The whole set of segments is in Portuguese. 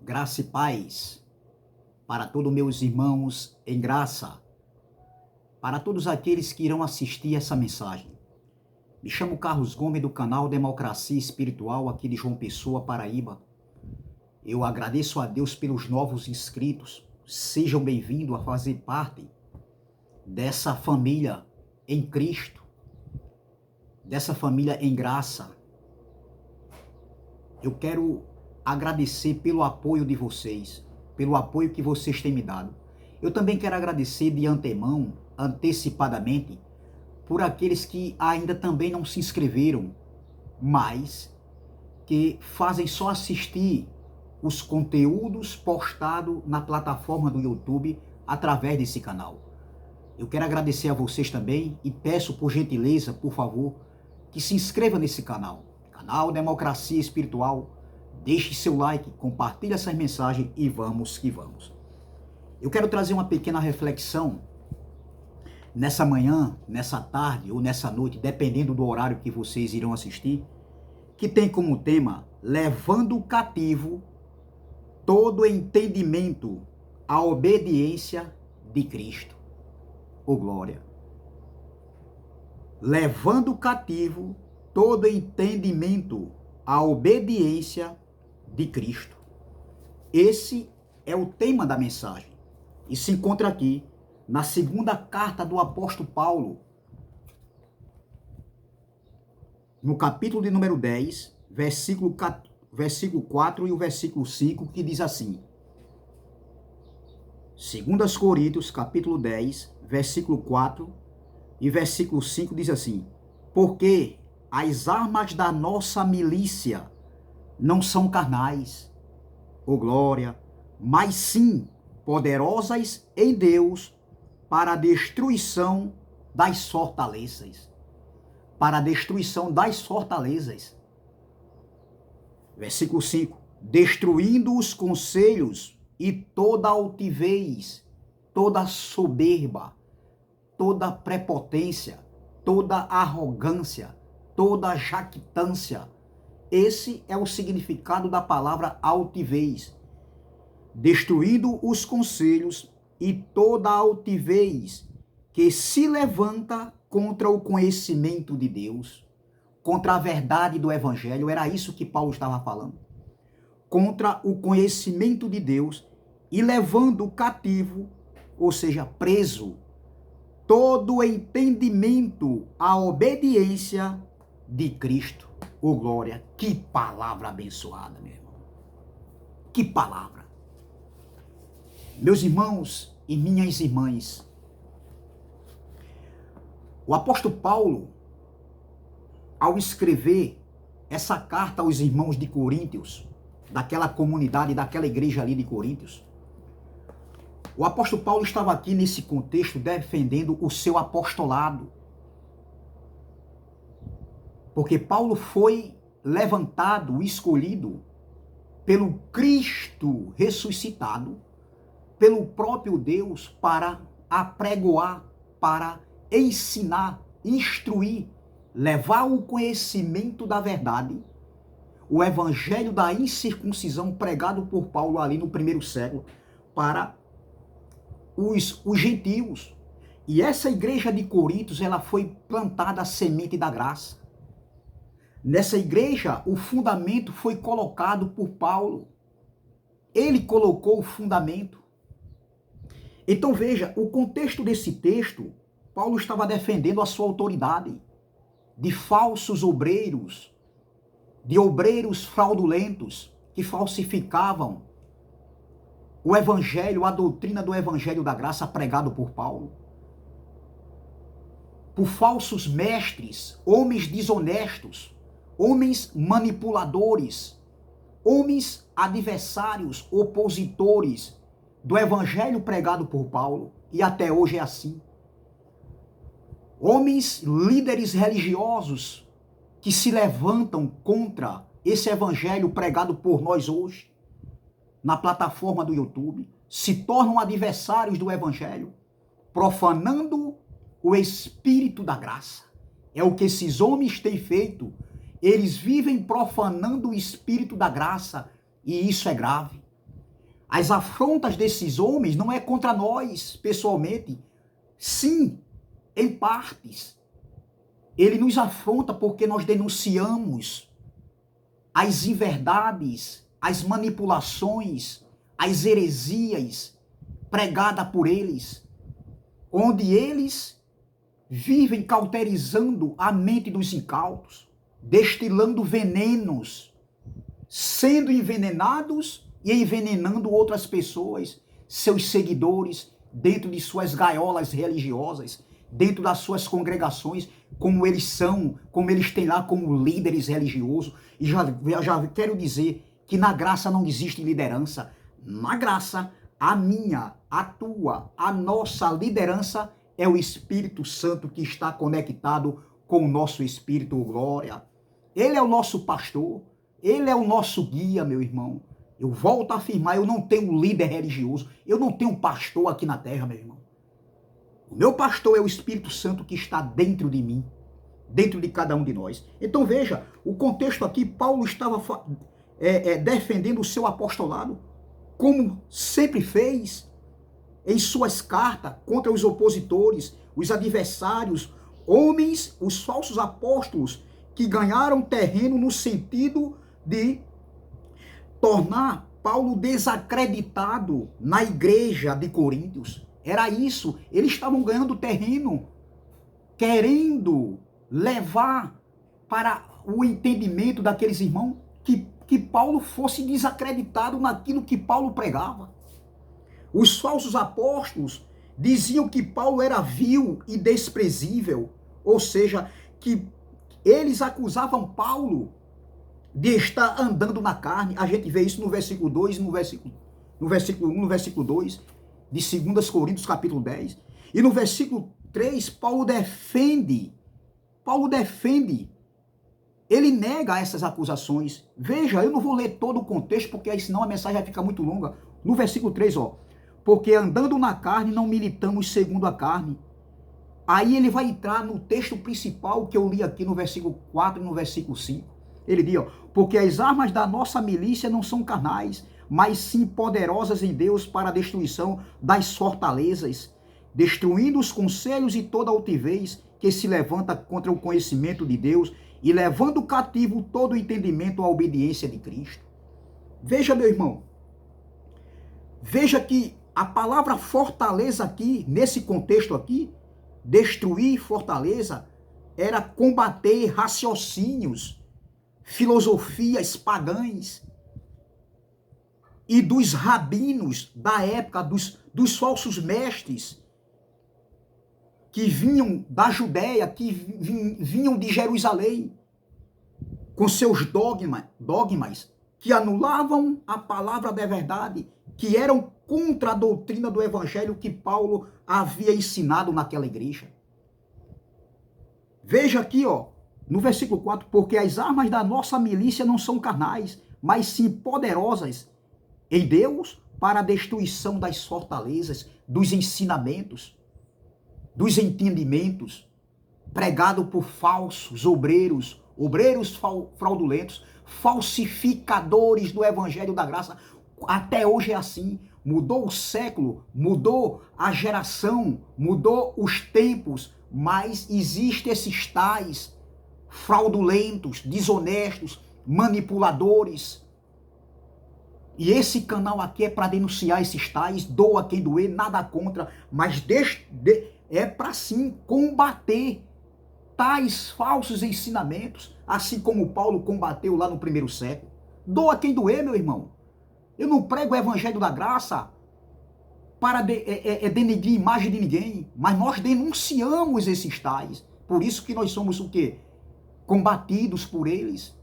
Graça e paz para todos meus irmãos em graça, para todos aqueles que irão assistir essa mensagem. Me chamo Carlos Gomes do canal Democracia Espiritual aqui de João Pessoa, Paraíba. Eu agradeço a Deus pelos novos inscritos. Sejam bem-vindos a fazer parte dessa família em Cristo, dessa família em graça. Eu quero agradecer pelo apoio de vocês, pelo apoio que vocês têm me dado. Eu também quero agradecer de antemão, antecipadamente, por aqueles que ainda também não se inscreveram, mas que fazem só assistir os conteúdos postados na plataforma do YouTube através desse canal. Eu quero agradecer a vocês também e peço por gentileza, por favor, que se inscreva nesse canal, canal Democracia Espiritual. Deixe seu like, compartilhe essas mensagens e vamos que vamos. Eu quero trazer uma pequena reflexão nessa manhã, nessa tarde ou nessa noite, dependendo do horário que vocês irão assistir, que tem como tema levando cativo todo entendimento à obediência de Cristo. Ô glória! Levando cativo todo entendimento à obediência de Cristo. Esse é o tema da mensagem e se encontra aqui na segunda carta do apóstolo Paulo, no capítulo de número 10, versículo 4 e o versículo 5, que diz assim: 2 Coríntios, capítulo 10, versículo 4 e versículo 5 diz assim: porque as armas da nossa milícia não são carnais, ô glória, mas sim poderosas em Deus para a destruição das fortalezas. Para a destruição das fortalezas. Versículo 5. Destruindo os conselhos e toda altivez, toda soberba, toda prepotência, toda arrogância, toda jactância. Esse é o significado da palavra altivez. Destruindo os conselhos e toda altivez que se levanta contra o conhecimento de Deus, contra a verdade do Evangelho. Era isso que Paulo estava falando. Contra o conhecimento de Deus e levando cativo, ou seja, preso, todo o entendimento à obediência de Cristo. Oh glória, que palavra abençoada, meu irmão. Que palavra. Meus irmãos e minhas irmãs, o apóstolo Paulo, ao escrever essa carta aos irmãos de Coríntios, daquela comunidade, daquela igreja ali de Coríntios, o apóstolo Paulo estava aqui nesse contexto defendendo o seu apostolado. Porque Paulo foi levantado, escolhido pelo Cristo ressuscitado, pelo próprio Deus, para apregoar, para ensinar, instruir, levar o conhecimento da verdade, o evangelho da incircuncisão pregado por Paulo ali no primeiro século, para os gentios. E essa igreja de Coríntios, ela foi plantada a semente da graça. Nessa igreja, o fundamento foi colocado por Paulo. Ele colocou o fundamento. Então veja, o contexto desse texto, Paulo estava defendendo a sua autoridade de falsos obreiros, de obreiros fraudulentos que falsificavam o evangelho, a doutrina do evangelho da graça pregado por Paulo. Por falsos mestres, homens desonestos, homens manipuladores, homens adversários, opositores do evangelho pregado por Paulo, e até hoje é assim. Homens líderes religiosos que se levantam contra esse evangelho pregado por nós hoje, na plataforma do YouTube, se tornam adversários do evangelho, profanando o espírito da graça. É o que esses homens têm feito. Eles vivem profanando o espírito da graça, e isso é grave. As afrontas desses homens não é contra nós, pessoalmente. Sim, em partes. Ele nos afronta porque nós denunciamos as inverdades, as manipulações, as heresias pregadas por eles, onde eles vivem cauterizando a mente dos incautos, destilando venenos, sendo envenenados e envenenando outras pessoas, seus seguidores, dentro de suas gaiolas religiosas, dentro das suas congregações, como eles são, como eles têm lá como líderes religiosos. E já quero dizer que na graça não existe liderança. Na graça, a minha, a tua, a nossa liderança é o Espírito Santo que está conectado com o nosso Espírito, glória. Ele é o nosso pastor, ele é o nosso guia, meu irmão. Eu volto a afirmar, eu não tenho um líder religioso, eu não tenho um pastor aqui na terra, meu irmão. O meu pastor é o Espírito Santo que está dentro de mim, dentro de cada um de nós. Então veja, o contexto aqui, Paulo estava defendendo o seu apostolado, como sempre fez em suas cartas contra os opositores, os adversários, homens, os falsos apóstolos, que ganharam terreno no sentido de tornar Paulo desacreditado na igreja de Coríntios. Era isso, eles estavam ganhando terreno, querendo levar para o entendimento daqueles irmãos que Paulo fosse desacreditado naquilo que Paulo pregava. Os falsos apóstolos diziam que Paulo era vil e desprezível, ou seja, que eles acusavam Paulo de estar andando na carne. A gente vê isso no versículo 2, no versículo 1, no versículo 2, de 2 Coríntios capítulo 10. E no versículo 3, Paulo defende, ele nega essas acusações. Veja, eu não vou ler todo o contexto, porque senão a mensagem vai ficar muito longa. No versículo 3, porque andando na carne não militamos segundo a carne. Aí ele vai entrar no texto principal que eu li aqui no versículo 4 e no versículo 5. Ele diz, porque as armas da nossa milícia não são carnais, mas sim poderosas em Deus para a destruição das fortalezas, destruindo os conselhos e toda altivez que se levanta contra o conhecimento de Deus e levando cativo todo o entendimento à obediência de Cristo. Veja, meu irmão, veja que a palavra fortaleza aqui, nesse contexto aqui, destruir fortaleza, era combater raciocínios, filosofias pagãs e dos rabinos da época, dos falsos mestres que vinham da Judéia, que vinham de Jerusalém, com seus dogmas, que anulavam a palavra da verdade, que eram contra a doutrina do evangelho que Paulo havia ensinado naquela igreja. Veja aqui, no versículo 4, porque as armas da nossa milícia não são carnais, mas sim poderosas em Deus para a destruição das fortalezas, dos ensinamentos, dos entendimentos, pregado por falsos obreiros fraudulentos, falsificadores do evangelho da graça. Até hoje é assim. Mudou o século, mudou a geração, mudou os tempos, mas existem esses tais fraudulentos, desonestos, manipuladores. E esse canal aqui é para denunciar esses tais, doa quem doer, nada contra, mas é para sim combater tais falsos ensinamentos, assim como Paulo combateu lá no primeiro século. Doa quem doer, meu irmão. Eu não prego o evangelho da graça para denegrir a imagem de ninguém, mas nós denunciamos esses tais. Por isso que nós somos o quê? Combatidos por eles,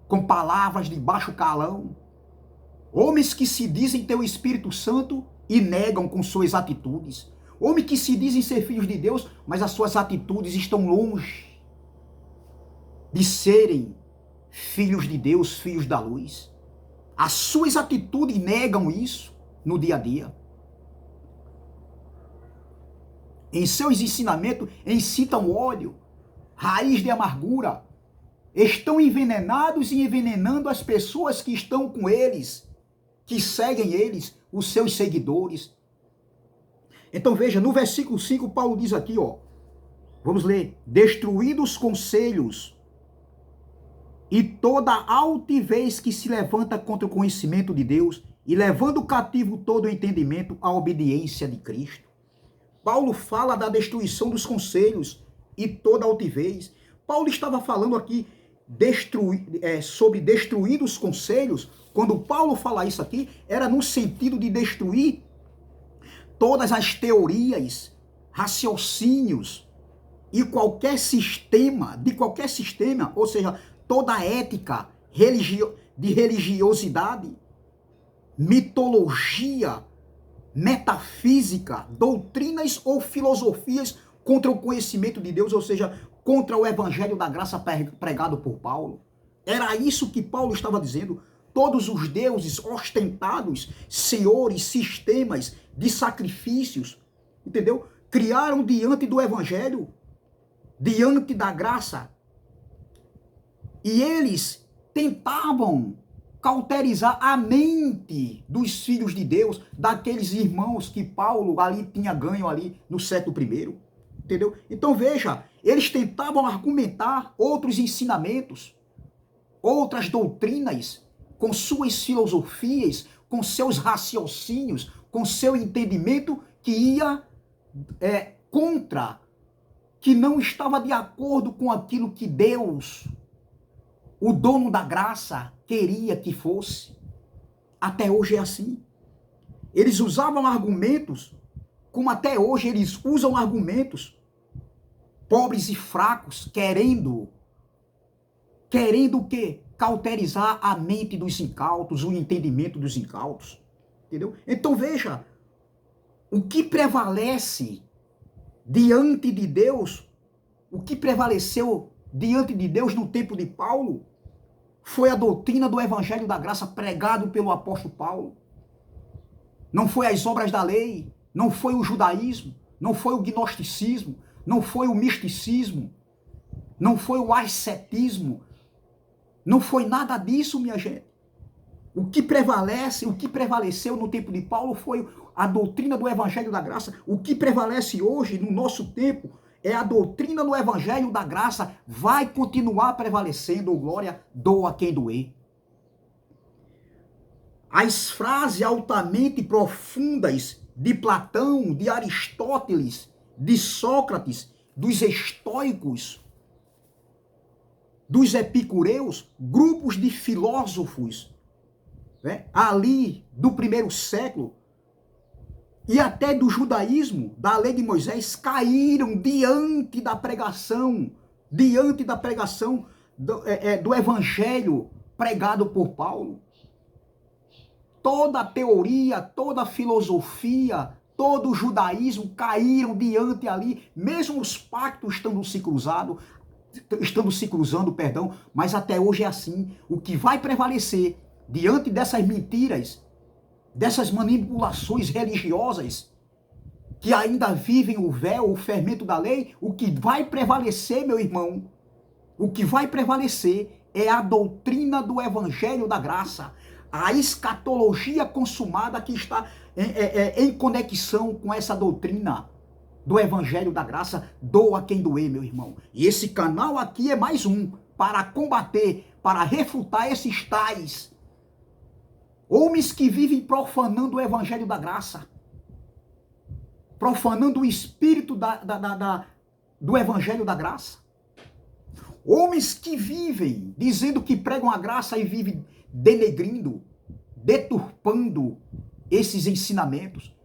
com palavras de baixo calão. Homens que se dizem ter o Espírito Santo e negam com suas atitudes. Homens que se dizem ser filhos de Deus, mas as suas atitudes estão longe de serem filhos de Deus, filhos da luz. As suas atitudes negam isso no dia a dia. Em seus ensinamentos, incitam ódio, raiz de amargura. Estão envenenados e envenenando as pessoas que estão com eles, que seguem eles, os seus seguidores. Então veja, no versículo 5, Paulo diz aqui, ó, vamos ler: destruindo os conselhos e toda altivez que se levanta contra o conhecimento de Deus, e levando cativo todo o entendimento à obediência de Cristo. Paulo fala da destruição dos conselhos e toda altivez. Paulo estava falando aqui sobre destruir os conselhos. Quando Paulo fala isso aqui, era no sentido de destruir todas as teorias, raciocínios e qualquer sistema, ou seja, toda a ética de religiosidade, mitologia, metafísica, doutrinas ou filosofias contra o conhecimento de Deus, ou seja, contra o evangelho da graça pregado por Paulo. Era isso que Paulo estava dizendo. Todos os deuses ostentados, senhores, sistemas de sacrifícios, entendeu? Criaram diante do evangelho, diante da graça. E eles tentavam cauterizar a mente dos filhos de Deus, daqueles irmãos que Paulo ali tinha ganho ali no século I, entendeu? Então veja, eles tentavam argumentar outros ensinamentos, outras doutrinas, com suas filosofias, com seus raciocínios, com seu entendimento que ia contra, que não estava de acordo com aquilo que Deus, o dono da graça, queria que fosse. Até hoje é assim. Eles usavam argumentos, como até hoje eles usam argumentos, pobres e fracos, querendo o quê? Cauterizar a mente dos incautos, o entendimento dos incautos. Entendeu? Então veja, o que prevalece diante de Deus, o que prevaleceu diante de Deus no tempo de Paulo, foi a doutrina do evangelho da graça pregado pelo apóstolo Paulo. Não foi as obras da lei, não foi o judaísmo, não foi o gnosticismo, não foi o misticismo, não foi o ascetismo, não foi nada disso, minha gente. O que prevaleceu no tempo de Paulo foi a doutrina do evangelho da graça. O que prevalece hoje, no nosso tempo, é a doutrina do evangelho da graça. Vai continuar prevalecendo, glória, doa quem doer. As frases altamente profundas de Platão, de Aristóteles, de Sócrates, dos estoicos, dos epicureus, grupos de filósofos, né, ali do primeiro século, e até do judaísmo, da lei de Moisés, caíram diante da pregação do evangelho pregado por Paulo. Toda a teoria, toda a filosofia, todo o judaísmo caíram diante ali, mesmo os pactos estando se cruzando, mas até hoje é assim. O que vai prevalecer diante dessas mentiras, dessas manipulações religiosas, que ainda vivem o véu, o fermento da lei, o que vai prevalecer, meu irmão, o que vai prevalecer é a doutrina do evangelho da graça, a escatologia consumada que está em conexão com essa doutrina do evangelho da graça. Doa quem doer, meu irmão. E esse canal aqui é mais um para combater, para refutar esses tais homens que vivem profanando o evangelho da graça, profanando o espírito do evangelho da graça. Homens que vivem dizendo que pregam a graça e vivem denegrindo, deturpando esses ensinamentos.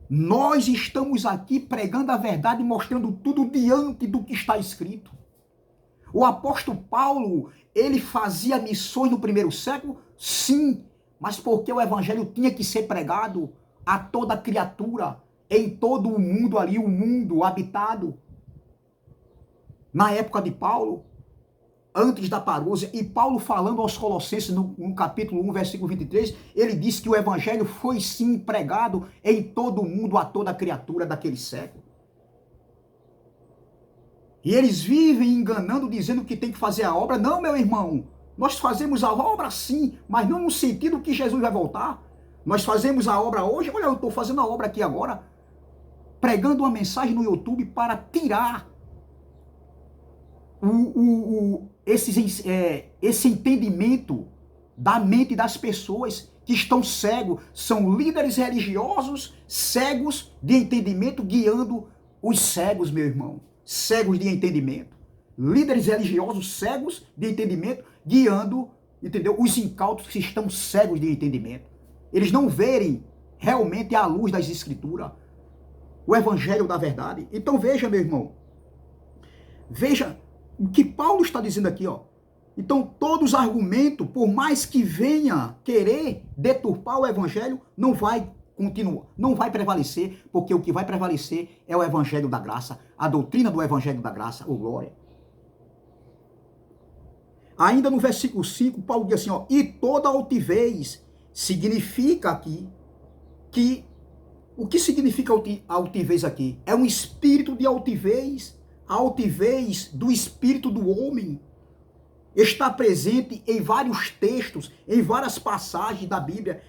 Nós estamos aqui pregando a verdade, mostrando tudo diante do que está escrito. O apóstolo Paulo, ele fazia missões no primeiro século? Sim, mas porque o evangelho tinha que ser pregado a toda criatura, em todo o mundo ali, o mundo habitado. Na época de Paulo, antes da parousia, e Paulo falando aos Colossenses no capítulo 1, versículo 23, ele disse que o evangelho foi sim pregado em todo o mundo, a toda criatura daquele século. E eles vivem enganando, dizendo que tem que fazer a obra. Não, meu irmão, Nós fazemos a obra sim, mas não no sentido que Jesus vai voltar. Nós fazemos a obra hoje, olha, eu estou fazendo a obra aqui agora, pregando uma mensagem no YouTube para tirar esse entendimento da mente das pessoas que estão cegos. São líderes religiosos cegos de entendimento guiando os cegos, meu irmão. Cegos de entendimento. Líderes religiosos cegos de entendimento guiando, entendeu? Os incautos que estão cegos de entendimento. Eles não verem realmente a luz das escrituras, o evangelho da verdade. Então veja, meu irmão, veja o que Paulo está dizendo aqui, ó. Então todos os argumentos, por mais que venha querer deturpar o evangelho, não vai continuar, não vai prevalecer, porque o que vai prevalecer é o evangelho da graça, a doutrina do evangelho da graça, ô glória. Ainda no versículo 5, Paulo diz assim, ó, e toda altivez significa aqui que, o que significa altivez aqui? É um espírito de altivez, a altivez do espírito do homem. Está presente em vários textos, em várias passagens da Bíblia,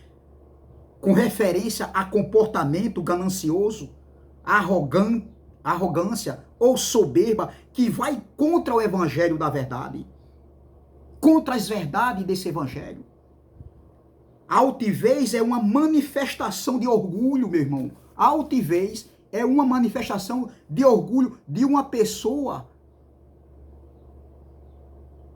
com referência a comportamento ganancioso, arrogância ou soberba, que vai contra o evangelho da verdade, contra as verdades desse evangelho. A altivez é uma manifestação de orgulho, meu irmão. A altivez é uma manifestação de orgulho de uma pessoa.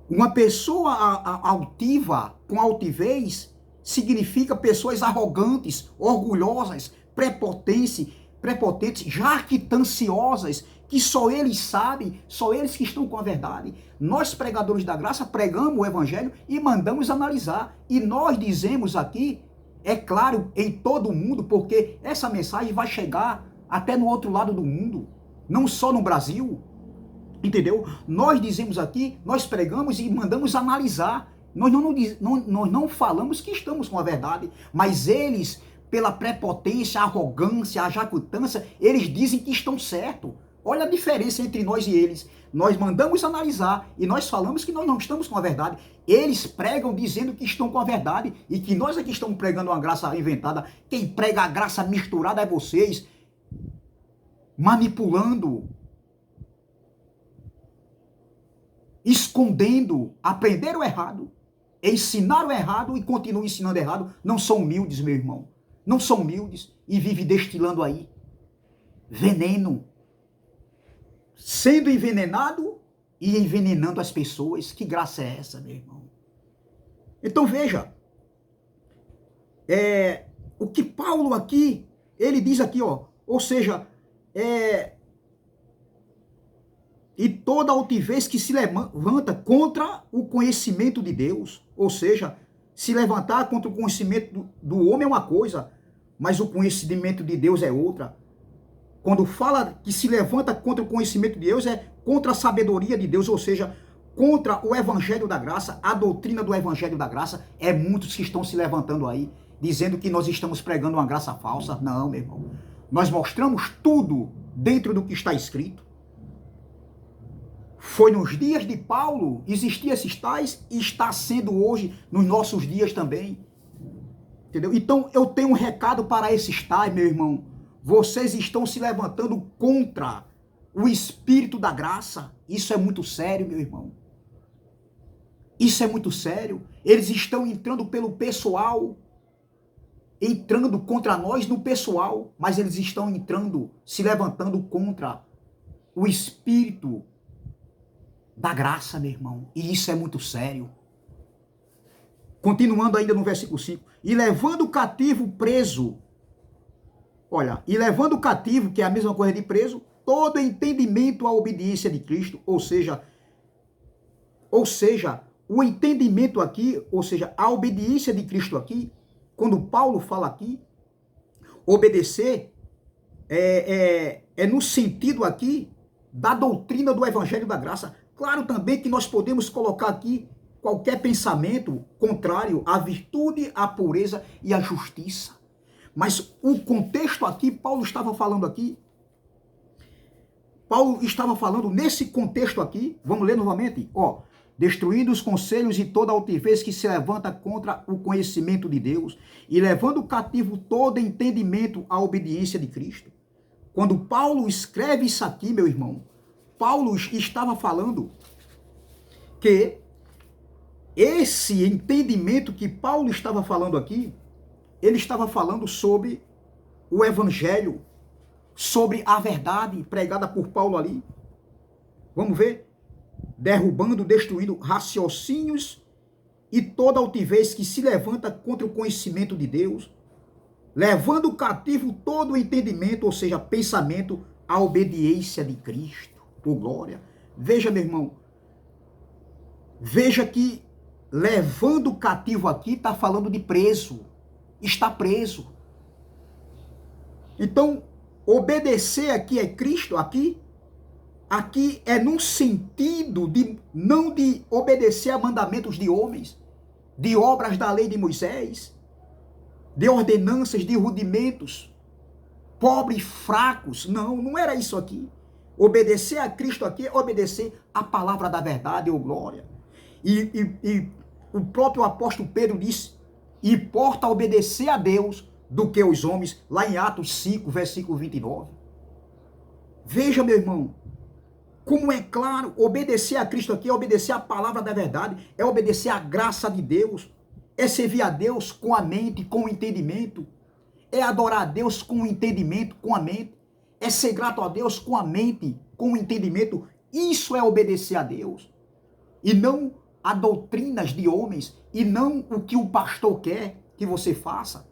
Uma pessoa altiva, com altivez, significa pessoas arrogantes, orgulhosas, prepotentes, jactanciosas, que só eles sabem, só eles que estão com a verdade. Nós, pregadores da graça, pregamos o evangelho e mandamos analisar. E nós dizemos aqui, é claro, em todo o mundo, porque essa mensagem vai chegar até no outro lado do mundo, não só no Brasil. Entendeu? Nós dizemos aqui, nós pregamos e mandamos analisar. Nós não falamos que estamos com a verdade, mas eles, pela prepotência, a arrogância, a jactância, eles dizem que estão certos. Olha a diferença entre nós e eles. Nós mandamos analisar e nós falamos que nós não estamos com a verdade. Eles pregam dizendo que estão com a verdade e que nós aqui estamos pregando uma graça inventada. Quem prega a graça misturada é vocês, manipulando, escondendo, aprenderam errado, ensinaram errado e continuam ensinando errado. Não são humildes, meu irmão. Não são humildes e vivem destilando aí veneno, sendo envenenado e envenenando as pessoas. Que graça é essa, meu irmão? Então veja, o que Paulo aqui, ele diz aqui, ó, ou seja, e toda altivez que se levanta contra o conhecimento de Deus, ou seja, se levantar contra o conhecimento do homem é uma coisa, mas o conhecimento de Deus é outra. Quando fala que se levanta contra o conhecimento de Deus, é contra a sabedoria de Deus, ou seja, contra o evangelho da graça, a doutrina do evangelho da graça. É muitos que estão se levantando aí, dizendo que nós estamos pregando uma graça falsa. Não, meu irmão. Nós mostramos tudo dentro do que está escrito. Foi nos dias de Paulo, existiam esses tais, e está sendo hoje nos nossos dias também. Entendeu? Então eu tenho um recado para esses tais, meu irmão. Vocês estão se levantando contra o Espírito da graça. Isso é muito sério, meu irmão. Isso é muito sério. Eles estão entrando pelo pessoal, entrando contra nós no pessoal, mas eles estão entrando, se levantando contra o Espírito da graça, meu irmão. E isso é muito sério. Continuando ainda no versículo 5. E levando o cativo preso. Olha, e levando o cativo, que é a mesma coisa de preso, todo entendimento à obediência de Cristo, ou seja, o entendimento aqui, ou seja, a obediência de Cristo aqui, quando Paulo fala aqui, obedecer é no sentido aqui da doutrina do evangelho da graça. Claro também que nós podemos colocar aqui qualquer pensamento contrário à virtude, à pureza e à justiça. Mas o contexto aqui, Paulo estava falando nesse contexto aqui, vamos ler novamente, ó, destruindo os conselhos e toda altivez que se levanta contra o conhecimento de Deus, e levando cativo todo entendimento à obediência de Cristo. Quando Paulo escreve isso aqui, meu irmão, Paulo estava falando que esse entendimento que Paulo estava falando aqui, ele estava falando sobre o evangelho, sobre a verdade pregada por Paulo ali. Vamos ver? Derrubando, destruindo raciocínios e toda altivez que se levanta contra o conhecimento de Deus, levando cativo todo o entendimento, ou seja, pensamento, à obediência de Cristo. Por glória. Veja, meu irmão, veja que levando cativo aqui está falando de preso, está preso. Então, obedecer aqui é Cristo, aqui é num sentido de não de obedecer a mandamentos de homens, de obras da lei de Moisés, de ordenanças, de rudimentos, pobres e fracos. Não, não era isso aqui. Obedecer a Cristo aqui é obedecer a palavra da verdade, ou glória. E o próprio apóstolo Pedro disse, importa obedecer a Deus do que aos homens, lá em Atos 5, versículo 29. Veja, meu irmão, como é claro, obedecer a Cristo aqui é obedecer a palavra da verdade, é obedecer a graça de Deus, é servir a Deus com a mente, com o entendimento, é adorar a Deus com o entendimento, com a mente, é ser grato a Deus com a mente, com o entendimento. Isso é obedecer a Deus, e não a doutrinas de homens, e não o que o pastor quer que você faça.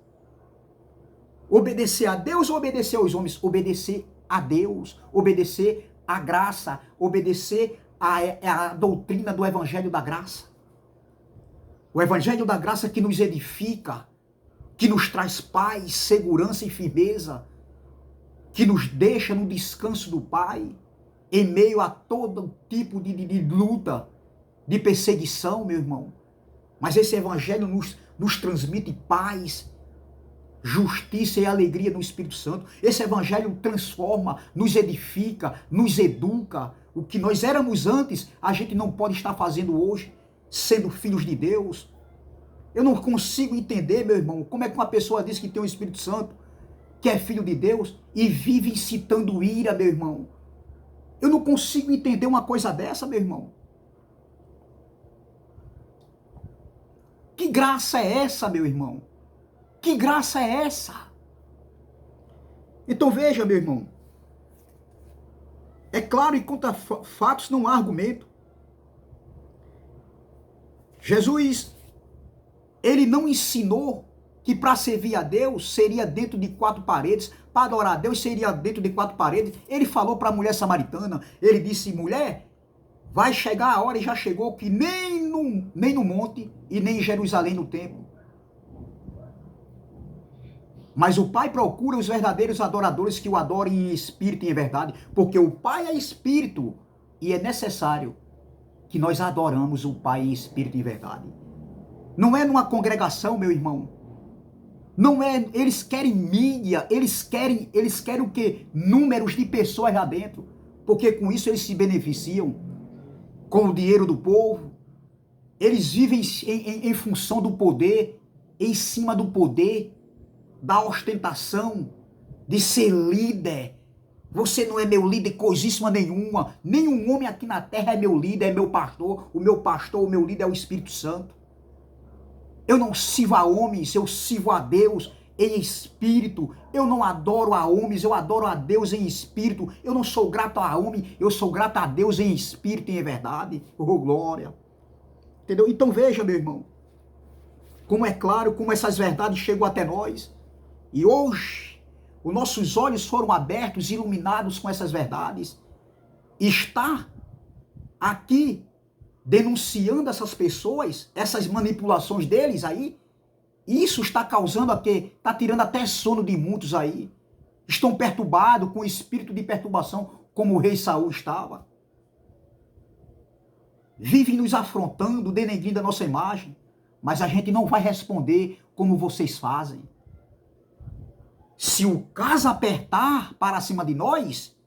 Obedecer a Deus ou obedecer aos homens? Obedecer a Deus, obedecer a graça, obedecer a doutrina do Evangelho da Graça. O Evangelho da Graça que nos edifica, que nos traz paz, segurança e firmeza, que nos deixa no descanso do Pai, em meio a todo tipo de luta, de perseguição, meu irmão. Mas esse Evangelho nos transmite paz, justiça e alegria no Espírito Santo. Esse Evangelho transforma, nos edifica, nos educa. O que nós éramos antes, a gente não pode estar fazendo hoje, sendo filhos de Deus. Eu não consigo entender, meu irmão, como é que uma pessoa diz que tem o Espírito Santo, que é filho de Deus, e vive incitando ira, meu irmão. Eu não consigo entender uma coisa dessa, meu irmão. Que graça é essa, meu irmão? Que graça é essa? Então veja, meu irmão. É claro, e contra fatos não há argumento. Jesus, ele não ensinou que para servir a Deus seria dentro de quatro paredes, para adorar a Deus seria dentro de quatro paredes. Ele falou para a mulher samaritana, ele disse, mulher, vai chegar a hora, e já chegou, que nem no monte e nem em Jerusalém no templo. Mas o Pai procura os verdadeiros adoradores que o adorem em espírito e em verdade, porque o Pai é espírito e é necessário que nós adoramos o Pai em espírito e em verdade. Não é numa congregação, meu irmão. Não é, eles querem mídia, eles querem o quê? Números de pessoas lá dentro, porque com isso eles se beneficiam com o dinheiro do povo. Eles vivem em função do poder, em cima do poder, da ostentação, de ser líder. Você não é meu líder coisíssima nenhuma. Nenhum homem aqui na terra é meu líder, é meu pastor. O meu líder é o Espírito Santo. Eu não sirvo a homens, eu sirvo a Deus em espírito. Eu não adoro a homens, eu adoro a Deus em espírito. Eu não sou grato a homem, eu sou grato a Deus em espírito e em verdade. Oh, glória. Entendeu? Então veja, meu irmão, como é claro, como essas verdades chegam até nós. E hoje, os nossos olhos foram abertos, iluminados com essas verdades. Está aqui denunciando essas pessoas, essas manipulações deles aí. Isso está causando a quê? Está tirando até sono de muitos aí. Estão perturbados com o espírito de perturbação, como o rei Saul estava. Vivem nos afrontando, denegrindo a nossa imagem. Mas a gente não vai responder como vocês fazem. Se o caso apertar para cima de nós,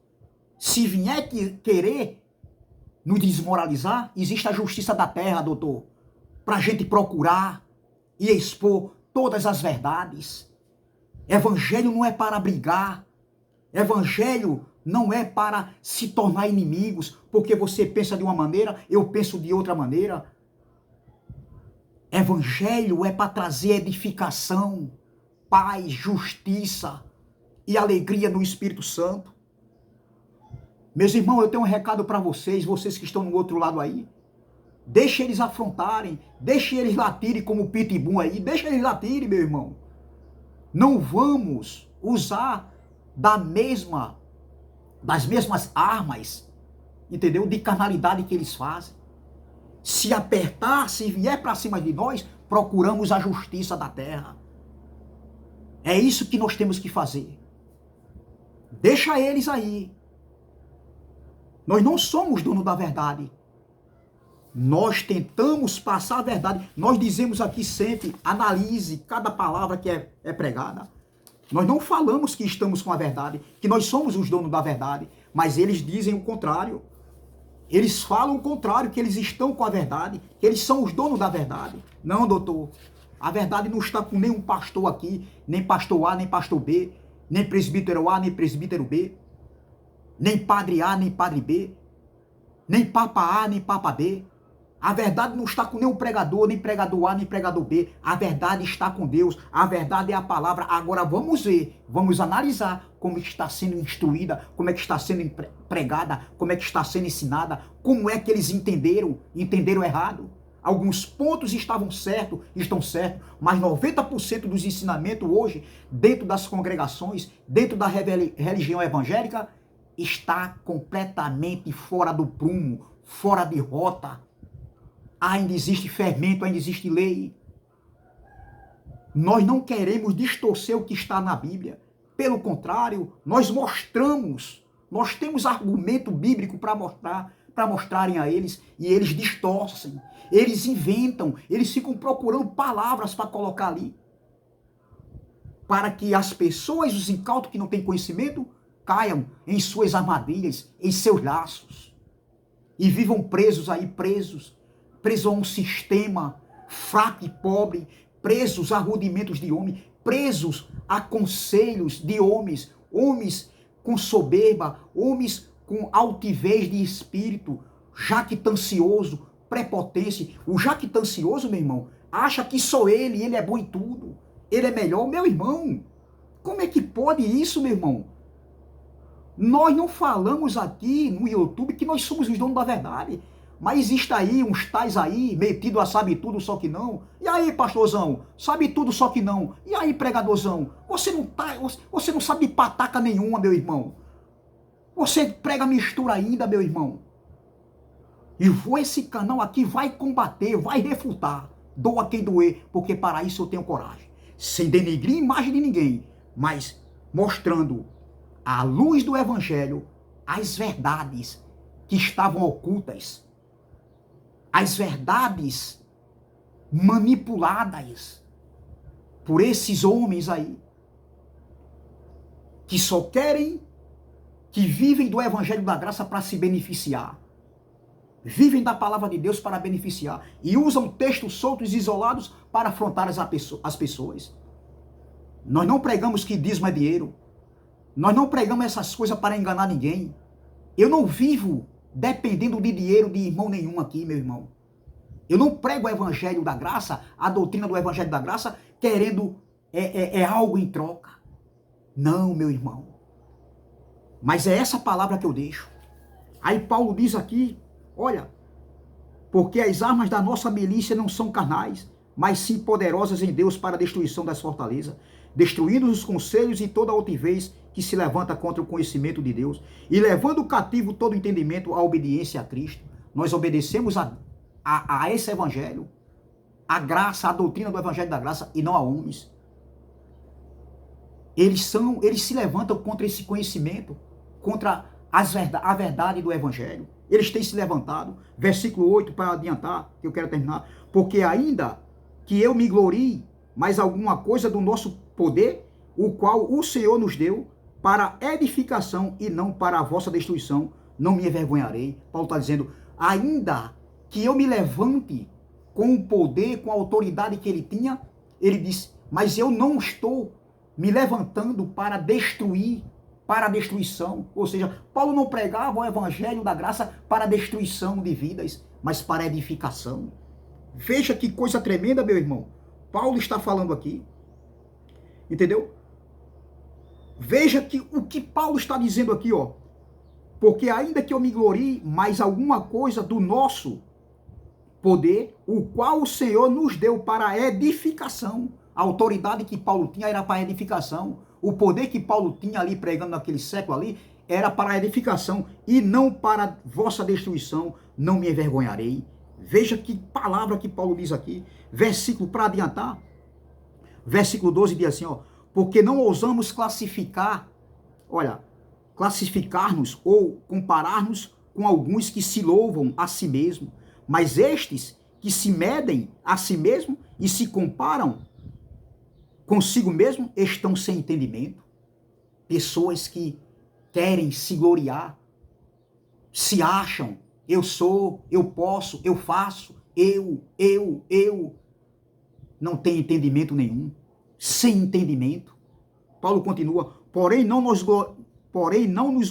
se vier querer nos desmoralizar? Existe a justiça da terra, doutor, para a gente procurar e expor todas as verdades. Evangelho não é para brigar. Evangelho não é para se tornar inimigos, porque você pensa de uma maneira, eu penso de outra maneira. Evangelho é para trazer edificação, paz, justiça e alegria no Espírito Santo. Meus irmãos, eu tenho um recado para vocês, vocês que estão no outro lado aí. Deixe eles afrontarem, deixe eles latirem como pitbull aí, deixe eles latirem, meu irmão. Não vamos usar das mesmas armas, entendeu? De carnalidade que eles fazem. Se apertar, se vier para cima de nós, procuramos a justiça da terra. É isso que nós temos que fazer. Deixa eles aí. Nós não somos dono da verdade. Nós tentamos passar a verdade. Nós dizemos aqui sempre, analise cada palavra que é pregada. Nós não falamos que estamos com a verdade, que nós somos os donos da verdade, mas eles dizem o contrário. Eles falam o contrário, que eles estão com a verdade, que eles são os donos da verdade. Não, doutor. A verdade não está com nenhum pastor aqui, nem pastor A, nem pastor B, nem presbítero A, nem presbítero B, nem padre A, nem padre B, nem papa A, nem papa B. A verdade não está com nenhum pregador, nem pregador A, nem pregador B. A verdade está com Deus. A verdade é a palavra. Agora vamos ver, vamos analisar como está sendo instruída, como é que está sendo pregada, como é que está sendo ensinada, como é que eles entenderam errado. Alguns pontos estavam certos, estão certos, mas 90% dos ensinamentos hoje, dentro das congregações, dentro da religião evangélica, está completamente fora do prumo, fora de rota. Ainda existe fermento, ainda existe lei. Nós não queremos distorcer o que está na Bíblia. Pelo contrário, nós mostramos, nós temos argumento bíblico para mostrarem a eles, e eles distorcem, eles inventam, eles ficam procurando palavras para colocar ali, para que as pessoas, os incautos que não têm conhecimento, caiam em suas armadilhas, em seus laços, e vivam presos a um sistema fraco e pobre, presos a rudimentos de homem, presos a conselhos de homens, homens com soberba, homens com altivez de espírito, jactancioso, prepotência. O jactancioso, meu irmão, acha que só ele é bom em tudo, ele é melhor. Meu irmão, como é que pode isso, meu irmão? Nós não falamos aqui no YouTube que nós somos os donos da verdade. Mas existe aí uns tais aí, metido a sabe tudo, só que não. E aí, pastorzão, sabe tudo, só que não. E aí, pregadorzão, você não sabe de pataca nenhuma, meu irmão. Você prega mistura ainda, meu irmão. E esse canal aqui vai combater, vai refutar. Doa quem doer, porque para isso eu tenho coragem. Sem denegrir a imagem de ninguém, mas mostrando à luz do Evangelho as verdades que estavam ocultas. As verdades manipuladas por esses homens aí, que só querem, que vivem do Evangelho da Graça para se beneficiar. Vivem da palavra de Deus para beneficiar. E usam textos soltos e isolados para afrontar as pessoas. Nós não pregamos que dízimo é dinheiro. Nós não pregamos essas coisas para enganar ninguém. Eu não vivo dependendo de dinheiro de irmão nenhum aqui, meu irmão. Eu não prego o Evangelho da Graça, a doutrina do Evangelho da Graça, querendo algo em troca. Não, meu irmão. Mas é essa palavra que eu deixo. Aí Paulo diz aqui, olha, porque as armas da nossa milícia não são carnais, mas sim poderosas em Deus para a destruição das fortalezas, destruindo os conselhos e toda altivez que se levanta contra o conhecimento de Deus, e levando cativo todo entendimento à obediência a Cristo. Nós obedecemos a esse Evangelho, a graça, a doutrina do Evangelho da Graça, e não a homens. Eles se levantam contra esse conhecimento, contra a verdade do Evangelho. Eles têm se levantado. Versículo 8, para adiantar, que eu quero terminar. Porque ainda que eu me glorie, mais alguma coisa do nosso poder, o qual o Senhor nos deu, para edificação e não para a vossa destruição, não me envergonharei. Paulo está dizendo, ainda que eu me levante com o poder, com a autoridade que ele tinha, ele disse, mas eu não estou me levantando para destruir, para a destruição. Ou seja, Paulo não pregava o evangelho da graça para a destruição de vidas, mas para a edificação. Veja que coisa tremenda, meu irmão. Paulo está falando aqui. Entendeu? Veja que o que Paulo está dizendo aqui, ó. Porque ainda que eu me glorie mais alguma coisa do nosso poder, o qual o Senhor nos deu para a edificação. A autoridade que Paulo tinha era para a edificação. O poder que Paulo tinha ali pregando naquele século ali era para a edificação e não para a vossa destruição. Não me envergonharei. Veja que palavra que Paulo diz aqui. Versículo para adiantar. Versículo 12 diz assim, ó. Porque não ousamos classificar-nos ou comparar-nos com alguns que se louvam a si mesmo. Mas estes que se medem a si mesmo e se comparam consigo mesmo estão sem entendimento. Pessoas que querem se gloriar, se acham, eu sou, eu posso, eu faço, eu. Não tem entendimento nenhum, sem entendimento. Paulo continua, porém não nos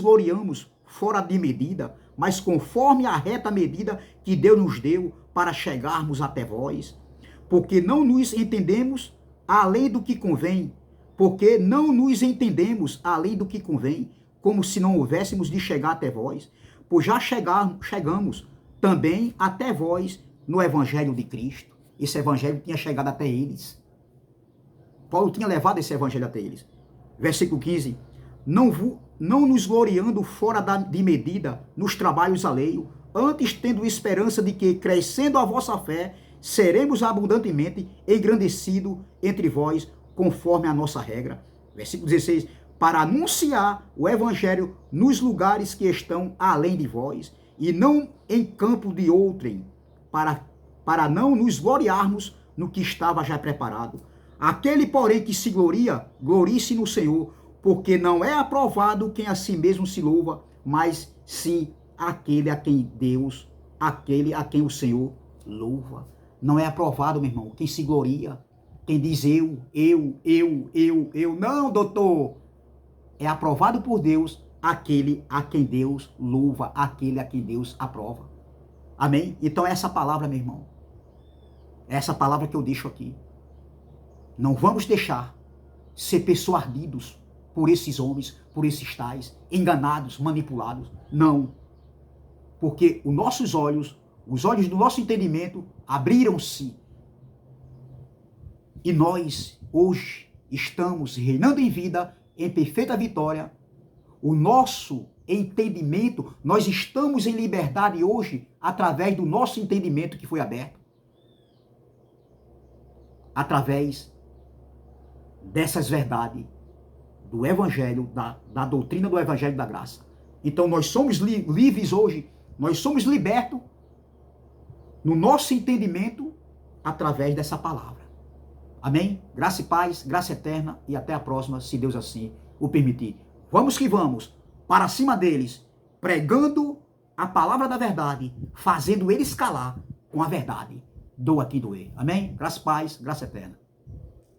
gloriamos fora de medida, mas conforme a reta medida que Deus nos deu para chegarmos até vós, porque não nos entendemos além do que convém, como se não houvéssemos de chegar até vós, pois já chegamos também até vós no evangelho de Cristo. Esse evangelho tinha chegado até eles. Paulo tinha levado esse evangelho até eles. Versículo 15, não nos gloriando fora de medida nos trabalhos alheios, antes tendo esperança de que, crescendo a vossa fé, seremos abundantemente engrandecidos entre vós, conforme a nossa regra. Versículo 16, para anunciar o evangelho nos lugares que estão além de vós, e não em campo de outrem, para não nos gloriarmos no que estava já preparado. Aquele, porém, que se gloria, glorie-se no Senhor, porque não é aprovado quem a si mesmo se louva, mas sim aquele a quem o Senhor louva. Não é aprovado, meu irmão, quem se gloria, quem diz eu. Não, doutor. É aprovado por Deus aquele a quem Deus louva, aquele a quem Deus aprova. Amém? Então essa palavra, meu irmão, essa palavra que eu deixo aqui. Não vamos deixar ser persuadidos por esses homens, por esses tais, enganados, manipulados. Não. Porque os nossos olhos, os olhos do nosso entendimento abriram-se. E nós, hoje, estamos reinando em vida, em perfeita vitória. O nosso entendimento, nós estamos em liberdade hoje, através do nosso entendimento que foi aberto. Através dessas verdades do Evangelho, da doutrina do Evangelho da Graça. Então nós somos livres hoje, nós somos libertos no nosso entendimento através dessa palavra. Amém? Graça e paz, graça eterna e até a próxima, se Deus assim o permitir. Vamos que vamos, para cima deles, pregando a palavra da verdade, fazendo eles calar com a verdade. Doa aqui doer. Amém? Graça e paz, graça eterna.